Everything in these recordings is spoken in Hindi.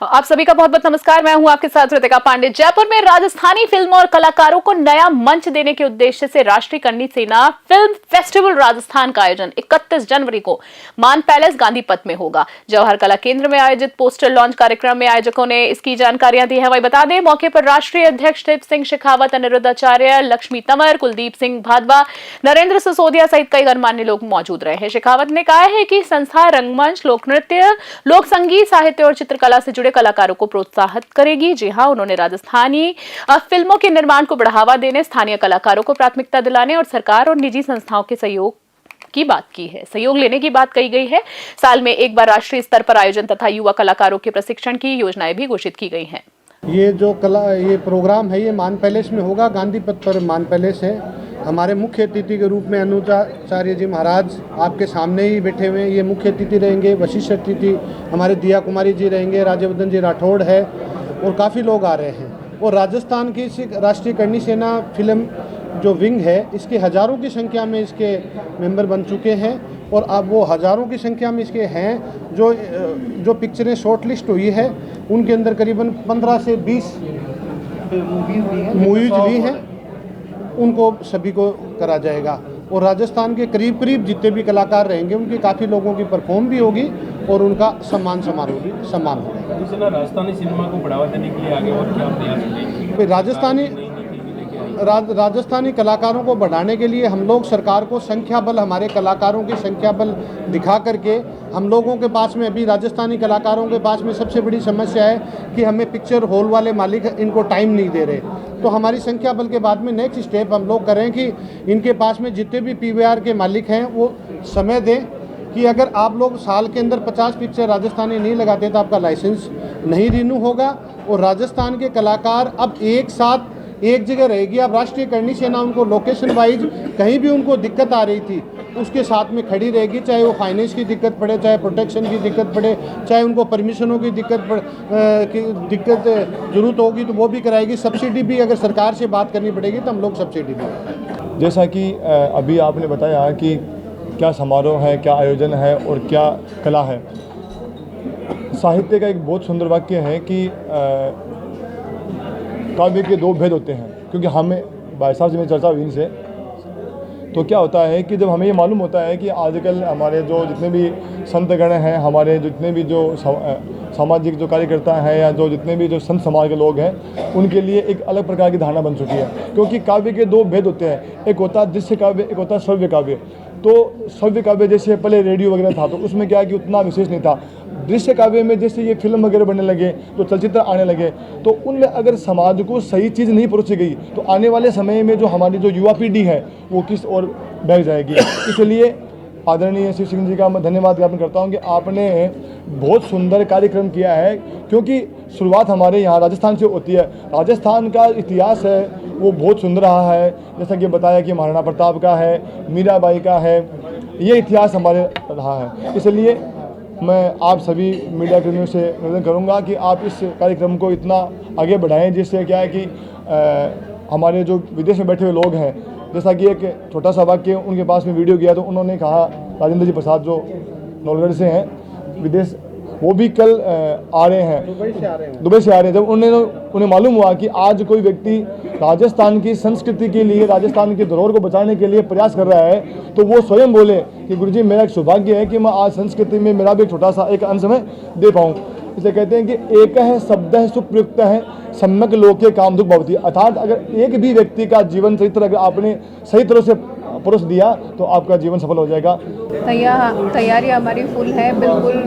आप सभी का बहुत बहुत नमस्कार। मैं हूं आपके साथ ऋतिका पांडे। जयपुर में राजस्थानी फिल्म और कलाकारों को नया मंच देने के उद्देश्य से राष्ट्रीय करणी सेना फिल्म फेस्टिवल राजस्थान का आयोजन 31 जनवरी को मान पैलेस गांधी पथ में होगा। जवाहर कला केंद्र में आयोजित पोस्टर लॉन्च कार्यक्रम में आयोजकों ने इसकी जानकारियां दी है। वही बता दें, मौके पर राष्ट्रीय अध्यक्ष दीप सिंह शेखावत, अनिरुद्ध आचार्य, लक्ष्मी तंवर, कुलदीप सिंह भादवा, नरेंद्र सिसोदिया सहित कई गणमान्य लोग मौजूद रहे हैं। शेखावत ने कहा है कि संस्था रंगमंच, लोक नृत्य, लोक संगीत, साहित्य और चित्रकला से जुड़े कलाकारों को प्रोत्साहित करेगी। जी हां, उन्होंने राजस्थानी फिल्मों के निर्माण को बढ़ावा देने, स्थानीय कलाकारों को प्राथमिकता दिलाने और सरकार और निजी संस्थाओं के सहयोग की बात की है। सहयोग लेने की बात कही गई है। साल में एक बार राष्ट्रीय स्तर पर आयोजन तथा युवा कलाकारों के प्रशिक्षण की योजनाएं भी घोषित की गई हैं। ये प्रोग्राम है, ये मान पैलेस में होगा। गांधी पथ पर मान पैलेस है। हमारे मुख्य अतिथि के रूप में अनुचार्य जी महाराज आपके सामने ही बैठे हुए हैं, ये मुख्य अतिथि रहेंगे। वशिष्ठ अतिथि हमारे दिया कुमारी जी रहेंगे, राज्यवर्धन जी राठौड़ है और काफ़ी लोग आ रहे हैं। और राजस्थान की राष्ट्रीय करणी सेना फिल्म जो विंग है, इसके हज़ारों की संख्या में इसके मेंबर बन चुके हैं और अब वो हज़ारों की संख्या में इसके हैं। जो पिक्चरें शॉर्ट लिस्ट हुई है उनके अंदर करीबन 15 से 20 मूवीज भी हैं, उनको सभी को करा जाएगा। और राजस्थान के करीब करीब जितने भी कलाकार रहेंगे उनकी काफ़ी लोगों की परफॉर्म भी होगी और उनका सम्मान समारोह भी सम्मान होगा। राजस्थानी सिनेमा को बढ़ावा देने के लिए आगे और क्या प्रयास करेंगे? राजस्थानी कलाकारों को बढ़ाने के लिए हम लोग सरकार को संख्या बल, हमारे कलाकारों की संख्या बल दिखा करके, हम लोगों के पास में अभी राजस्थानी कलाकारों के पास में सबसे बड़ी समस्या है कि हमें पिक्चर हॉल वाले मालिक इनको टाइम नहीं दे रहे। तो हमारी संख्या बल के बाद में नेक्स्ट स्टेप हम लोग करें कि इनके पास में जितने भी PVR के मालिक हैं वो समय दें कि अगर आप लोग साल के अंदर 50 पिक्चर राजस्थानी नहीं लगाते तो आपका लाइसेंस नहीं रिन्यू होगा। और राजस्थान के कलाकार अब एक साथ एक जगह रहेगी। अब राष्ट्रीय करणी सेना उनको लोकेशन वाइज कहीं भी उनको दिक्कत आ रही थी उसके साथ में खड़ी रहेगी, चाहे वो फाइनेंस की दिक्कत पड़े, चाहे प्रोटेक्शन की दिक्कत पड़े, चाहे उनको परमिशनों की दिक्कत जरूरत होगी तो वो भी कराएगी। सब्सिडी भी अगर सरकार से बात करनी पड़ेगी तो हम लोग सब्सिडी भी। जैसा कि अभी आपने बताया कि क्या समारोह है, क्या आयोजन है और क्या कला है। साहित्य का एक बहुत सुंदर वाक्य है कि काव्य के दो भेद होते हैं। क्योंकि हमें भाई साहब से मेरी चर्चा हुई इनसे, तो क्या होता है कि जब हमें ये मालूम होता है कि आजकल हमारे जो जितने भी संतगण हैं, हमारे जितने भी जो सामाजिक जो कार्यकर्ता हैं या जो जितने भी जो संत समाज के लोग हैं, उनके लिए एक अलग प्रकार की धारणा बन चुकी है। क्योंकि काव्य के दो भेद होते हैं, एक होता है दृश्य काव्य, एक होता है श्रव्य काव्य। तो श्रव्य काव्य जैसे पहले रेडियो वगैरह था तो उसमें क्या है कि उतना विशेष नहीं था। दृश्य काव्य में जैसे ये फिल्म वगैरह बनने लगे, तो चलचित्र आने लगे, तो उनमें अगर समाज को सही चीज़ नहीं परोसी गई तो आने वाले समय में जो हमारी जो युवा पीढ़ी है वो किस ओर बह जाएगी। इसलिए आदरणीय शिव सिंह जी का मैं धन्यवाद ज्ञापन करता हूँ कि आपने बहुत सुंदर कार्यक्रम किया है। क्योंकि शुरुआत हमारे यहाँ राजस्थान से होती है। राजस्थान का इतिहास है वो बहुत सुंदर रहा है। जैसा कि बताया कि महाराणा प्रताप का है, मीराबाई का है, ये इतिहास हमारे रहा है। इसलिए मैं आप सभी मीडिया कर्मियों से निवेदन करूंगा कि आप इस कार्यक्रम को इतना आगे बढ़ाएं, जिससे क्या है कि हमारे जो विदेश में बैठे हुए लोग हैं, जैसा कि एक छोटा सा वाक्य उनके पास में वीडियो गया तो उन्होंने कहा, राजेंद्र जी प्रसाद जो नौलगढ़ से हैं विदेश, वो भी कल आ रहे हैं, दुबई से आ रहे हैं। जब उन्हें मालूम हुआ कि आज कोई व्यक्ति राजस्थान की संस्कृति के लिए, राजस्थान की धरोहर को बचाने के लिए प्रयास कर रहा है, तो वो स्वयं बोले कि गुरुजी मेरा एक सौभाग्य है कि मैं आज संस्कृति में मेरा भी एक छोटा सा एक अंश में दे पाऊँ। इसे कहते हैं कि एक है शब्द है सुप्रयुक्त है सम्यक लोके काम दुख भवती। अर्थात अगर एक भी व्यक्ति का जीवन चरित्र अगर आपने सही तरह से परोस दिया तो आपका जीवन सफल हो जाएगा। तैयारी हमारी फुल है, बिल्कुल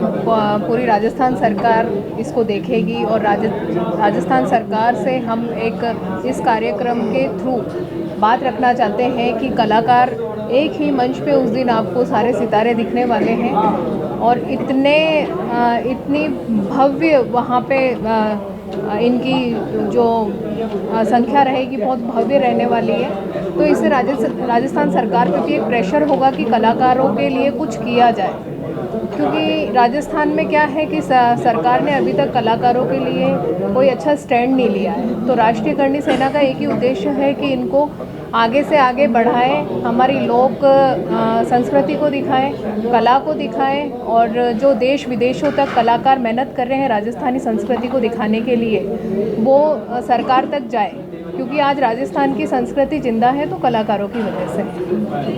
पूरी राजस्थान सरकार इसको देखेगी और राजस्थान सरकार से हम एक इस कार्यक्रम के थ्रू बात रखना चाहते हैं कि कलाकार एक ही मंच पे उस दिन आपको सारे सितारे दिखने वाले हैं और इतनी भव्य वहाँ पे इनकी जो संख्या रहेगी बहुत भव्य रहने वाली है। तो इससे राजस्थान सरकार पे भी एक प्रेशर होगा कि कलाकारों के लिए कुछ किया जाए, क्योंकि राजस्थान में क्या है कि सरकार ने अभी तक कलाकारों के लिए कोई अच्छा स्टैंड नहीं लिया है। तो राष्ट्रीय करणी सेना का एक ही उद्देश्य है कि इनको आगे से आगे बढ़ाएं, हमारी लोक संस्कृति को दिखाएं, कला को दिखाएं, और जो देश विदेशों तक कलाकार मेहनत कर रहे हैं राजस्थानी संस्कृति को दिखाने के लिए, वो सरकार तक जाए, क्योंकि आज राजस्थान की संस्कृति जिंदा है तो कलाकारों की वजह से।